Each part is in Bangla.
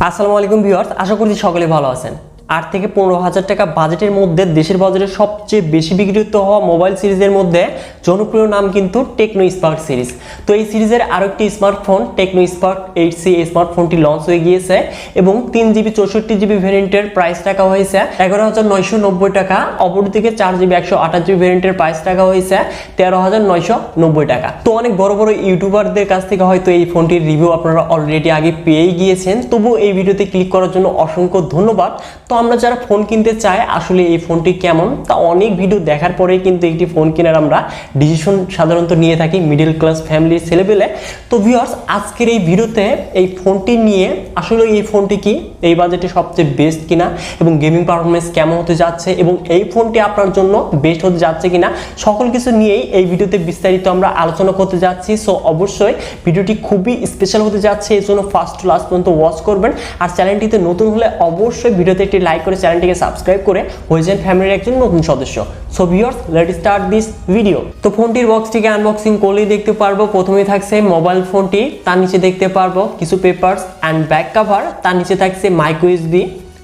আসসালামু আলাইকুম ভিউয়ার্স, আশা করছি সকলে ভালো আছেন। 8 থেকে 15,000 টাকা বাজেটের মধ্যে দেশের বাজারে সবচেয়ে বেশি বিক্রিত হওয়া মোবাইল সিরিজের মধ্যে জনপ্রিয় নাম কিন্তু টেকনো স্পার্ক সিরিজ। তো এই সিরিজের আরও একটি স্মার্টফোন টেকনো স্পার্ক 8C এই স্মার্টফোনটি লঞ্চ হয়ে গিয়েছে এবং 3GB 64GB ভ্যারিয়েন্টের প্রাইস টাকা হয়েছে 11,990 টাকা। অপরদিকে 4GB 128GB ভ্যারিয়েন্টের প্রাইস টাকা হয়েছে 13,990 টাকা। তো অনেক বড় বড় ইউটিউবারদের কাছ থেকে হয়তো এই ফোনটির রিভিউ আপনারা অলরেডি আগে পেয়েই গিয়েছেন, তবু এই ভিডিওতে ক্লিক করার জন্য অসংখ্য ধন্যবাদ। তো আমরা যারা ফোন কিনতে চাই আসলে এই ফোনটি কেমন তা অনেক ভিডিও দেখার পরেই কিন্তু একটি ফোন কেনার আমরা ডিসিশন সাধারণত নিয়ে থাকি মিডল ক্লাস ফ্যামিলির ছেলেপেলে। তো ভিউয়ার্স, আজকের এই ভিডিওতে এই ফোনটি নিয়ে আসলে এই ফোনটি কি এই বাজেটে সবচেয়ে বেস্ট কিনা এবং গেমিং পারফরমেন্স কেমন হতে যাচ্ছে এবং এই ফোনটি আপনার জন্য বেস্ট হতে যাচ্ছে কিনা সকল কিছু নিয়েই এই ভিডিওতে বিস্তারিত আমরা আলোচনা করতে যাচ্ছি। সো অবশ্যই ভিডিওটি খুবই স্পেশাল হতে যাচ্ছে, এর জন্য ফার্স্ট টু লাস্ট পর্যন্ত ওয়াচ করবেন। আর চ্যানেলটিতে নতুন হলে অবশ্যই ভিডিওতে একটি লাইক করে চ্যানেলটিকে সাবস্ক্রাইব করে হয়ে যান ফ্যামিলির একজন নতুন সদস্য। So viewers, let's start this video. তো ফোনটির বক্সটিকে আনবক্সিং করলেই দেখতে পারবো প্রথমেই থাকছে মোবাইল ফোনটি, তার নিচে দেখতে পারবো কিছু পেপারস অ্যান্ড ব্যাক কভার, তার নিচে থাকছে micro USB,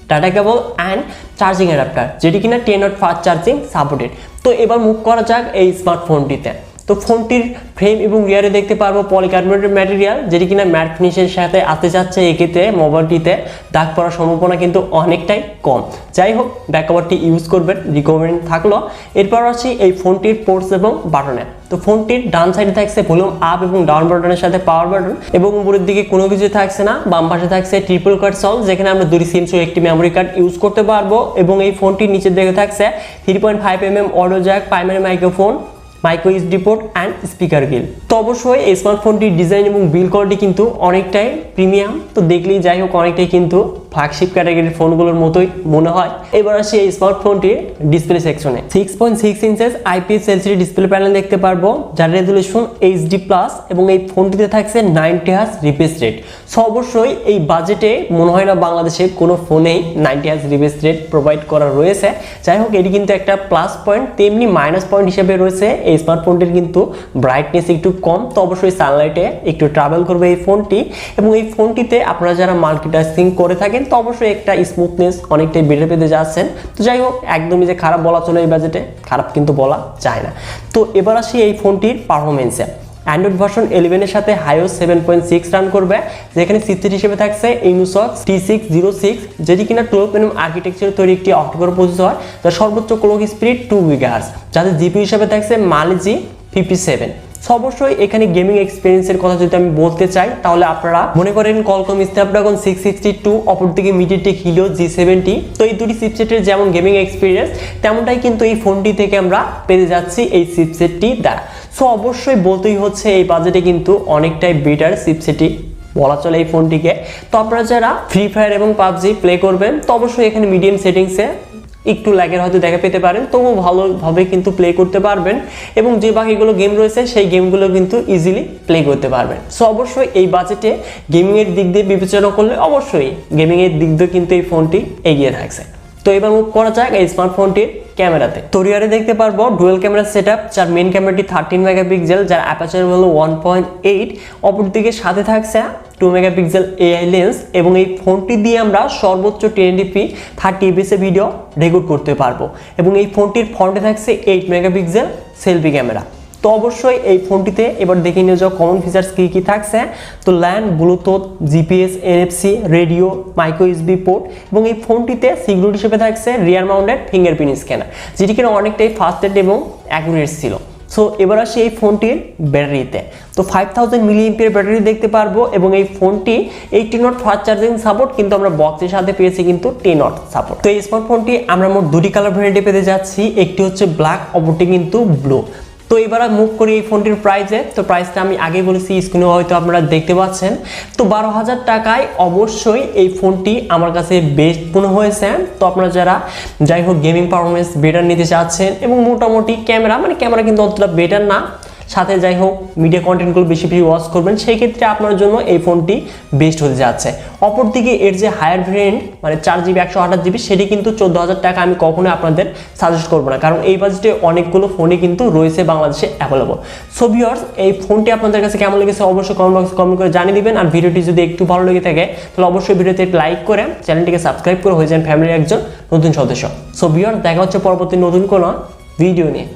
data cable and charging adapter, যেটি কিনা 10W ফাস্ট চার্জিং সাপোর্টেড। তো এবার মুভ করা যাক এই স্মার্টফোনটিতে। তো ফোনটির ফ্রেম এবং রিয়ারে দেখতে পারবো পলিকার্বনেটেড ম্যাটেরিয়াল, যেটি কিনা ম্যাট ফিনিশের সাথে আসতে যাচ্ছে। এক্ষেত্রে মোবাইলটিতে দাগ পড়ার সম্ভাবনা কিন্তু অনেকটাই কম। যাই হোক, ব্যাক কভারটি ইউজ করবেন, রিকমেন্ড থাকলো। এরপর আসি এই ফোনটির পোর্টস এবং বাটনে। তো ফোনটির ডান সাইডে থাকছে ভলিউম আপ এবং ডাউন বাটনের সাথে পাওয়ার বাটন এবং উপরের দিকে কোনো কিছু থাকছে না। বাম পাশে থাকছে ট্রিপল কার্ড সল, যেখানে আমরা 2 সিম সহ একটি মেমোরি কার্ড ইউজ করতে পারবো এবং এই ফোনটির নিচের দিকে থাকছে 3.5mm audio Jack, primary microphone, micro SD port and speaker grill. তো অবশ্যই এই স্মার্টফোনটির ডিজাইন এবং বিল্ড কোয়ালিটি কিন্তু অনেকটাই প্রিমিয়াম। তো দেখলেই যাই হোক অনেকটাই কিন্তু ফ্ল্যাগশিপ ক্যাটাগরির ফোনগুলোর মতোই মনে হয়। এবার আসি এই স্মার্টফোনটির ডিসপ্লে সেকশনে। 6.6 inches IPS LCD display panel দেখতে পারবো, যার রেজুলেশন HD+ এবং এই ফোনটিতে থাকছে 90Hz রিফ্রেশ রেট। সো অবশ্যই এই বাজেটে মনে হয় না বাংলাদেশে কোনো ফোনেই 90Hz রিফ্রেশ রেট প্রোভাইড করা রয়েছে। যাই হোক, এটি কিন্তু একটা প্লাস পয়েন্ট, তেমনি মাইনাস পয়েন্ট হিসেবে রয়েছে এই স্মার্টফোনটির কিন্তু ব্রাইটনেস একটু কম। তো অবশ্যই সানলাইটে একটু ট্রাভেল করবে এই ফোনটি এবং এই ফোনটিতে আপনারা যারা মাল্টিটাস্কিং করে থাকেন তো অবশ্যই একটা স্মুথনেস অনেকটাই বেড়ে পেতে যাচ্ছেন। তো যাই হোক, একদমই যে খারাপ বলা চলে এই বাজেটে, খারাপ কিন্তু বলা যায় না। তো এবার আসি এই ফোনটির পারফরমেন্সে। অ্যান্ড্রয়েড ভার্সন 11 এর সাথে হাইওস 7.6 রান করবে, যেখানে চিপসেট হিসেবে থাকছে ইউনিসক্স T606, যেটি কিনা 12nm আর্কিটেকচার তৈরি একটি অক্টোকোর প্রসেসর, যার সর্বোচ্চ ক্লক স্পিড 2 GHz, যাতে জিপি হিসেবে থাকছে Mali-G 57। অবশ্যই এখানে গেমিং এক্সপিরিয়েন্সের কথা যদি আমি বলতে চাই তাহলে আপনারা মনে করেন কলকম স্ন্যাপড্রাগন 662, অপরদিকে মিডিয়াটেক হিলিও G70। তো এই দুটি চিপসেটের যেমন গেমিং এক্সপিরিয়েন্স তেমনটাই কিন্তু এই ফোনটি থেকে আমরা পেতে যাচ্ছি এই চিপসেটটি দ্বারা। সো অবশ্যই বলতেই হচ্ছে এই বাজেটে কিন্তু অনেকটাই বেটার চিপসেটই বলা চলে এই ফোনটিকে। তো আপনারা যারা ফ্রি ফায়ার এবং পাবজি প্লে করবেন তো অবশ্যই এখানে মিডিয়াম সেটিংসে একটু ল্যাগের হয়তো দেখা পেতে পারেন, তবুও ভালোভাবে কিন্তু প্লে করতে পারবেন এবং যে বাকিগুলো গেম রয়েছে সেই গেমগুলো কিন্তু ইজিলি প্লে করতে পারবেন। সো অবশ্যই এই বাজেটে গেমিংয়ের দিক দিয়ে বিবেচনা করলে অবশ্যই গেমিংয়ের দিক দিয়ে কিন্তু এই ফোনটি এগিয়ে থাকছে। তো এবার মুভ করা যাক এই স্মার্টফোনটির ক্যামেরাতে। তো রিয়ারে দেখতে পারবো ডুয়াল ক্যামেরা সেটআপ, যার মেইন ক্যামেরাটি 13 মেগাপিক্সেল, যার অ্যাপারচার হলো 1.8, অপরদিকে সাথে থাকছে 2 মেগাপিক্সেল AI লেন্স এবং এই ফোনটি দিয়ে আমরা সর্বোচ্চ 1080p 30 fps ভিডিও রেকর্ড করতে পারবো এবং এই ফোনটির ফ্রন্টে থাকছে 8 মেগাপিক্সেল সেলফি ক্যামেরা। তো অবশ্যই এই ফোনটিতে এবার দেখে নিয়ে যাওয়া কমন ফিচার্স কি থাকছে। তো LAN, Bluetooth, GPS, NFC, radio, micro USB port এবং এই ফোনটিতে সিকিউরিটি হিসেবে থাকছে রিয়ার মাউন্টেড ফিঙ্গারপ্রিন্ট স্ক্যানার, যেটি কিনা অনেকটাই ফাস্টেড এবং অ্যাকুরেট ছিল। সো এবার আসি এই ফোনটির ব্যাটারিতে। তো 5000 mAh ব্যাটারি দেখতে পারবো এবং এই ফোনটি 18W ফাস্ট চার্জিং সাপোর্ট, কিন্তু আমরা বক্সের সাথে পেয়েছি কিন্তু 10W সাপোর্ট। তো এই স্মার্টফোনটি আমরা মোট দুটি কালার ভ্যারিয়েন্টে পেতে যাচ্ছি, একটি হচ্ছে ব্ল্যাক, অপরটি কিন্তু ব্লু। তো এবার মুভ করি এই ফোনটির প্রাইসে। তো প্রাইসটা আমি আগেই বলেছি, স্ক্রিনে হয়তো আপনারা দেখতে পাচ্ছেন। তো 12,000 টাকায় অবশ্যই এই ফোনটি আমার কাছে বেস্ট মনে হয়েছে। তো আপনারা যারা যাই হোক গেমিং পারফরমেন্স বেটার নিতে চাচ্ছেন এবং মোটামুটি ক্যামেরা কিন্তু অতটা বেটার না, সাথে যাই হোক মিডিয়া কন্টেন্টগুলো বেশি বেশি ওয়াচ করবেন, সেই ক্ষেত্রে আপনার জন্য এই ফোনটি বেস্ট হতে যাচ্ছে। অপরদিকে এর যে হায়ার ভেরিয়েন্ট মানে 4GB 128GB সেটি কিন্তু 14,000 টাকা আমি কখনোই আপনাদের সাজেস্ট করবো না, কারণ এই বাজেটে অনেকগুলো ফোনই কিন্তু রয়েছে বাংলাদেশে অ্যাভেলেবল। সো ভিউয়ার্স, এই ফোনটি আপনাদের কাছে কেমন লেগেছে অবশ্যই কমেন্ট বক্সে কমেন্ট করে জানিয়ে দিবেন। আর ভিডিওটি যদি একটু ভালো লেগে থাকে তাহলে অবশ্যই ভিডিওতে লাইক করে চ্যানেলটিকে সাবস্ক্রাইব করে হয়ে যান ফ্যামিলির একজন নতুন সদস্য। সো ভিউয়ার্স, দেখা হচ্ছে পরবর্তী নতুন কোনো ভিডিও নিয়ে।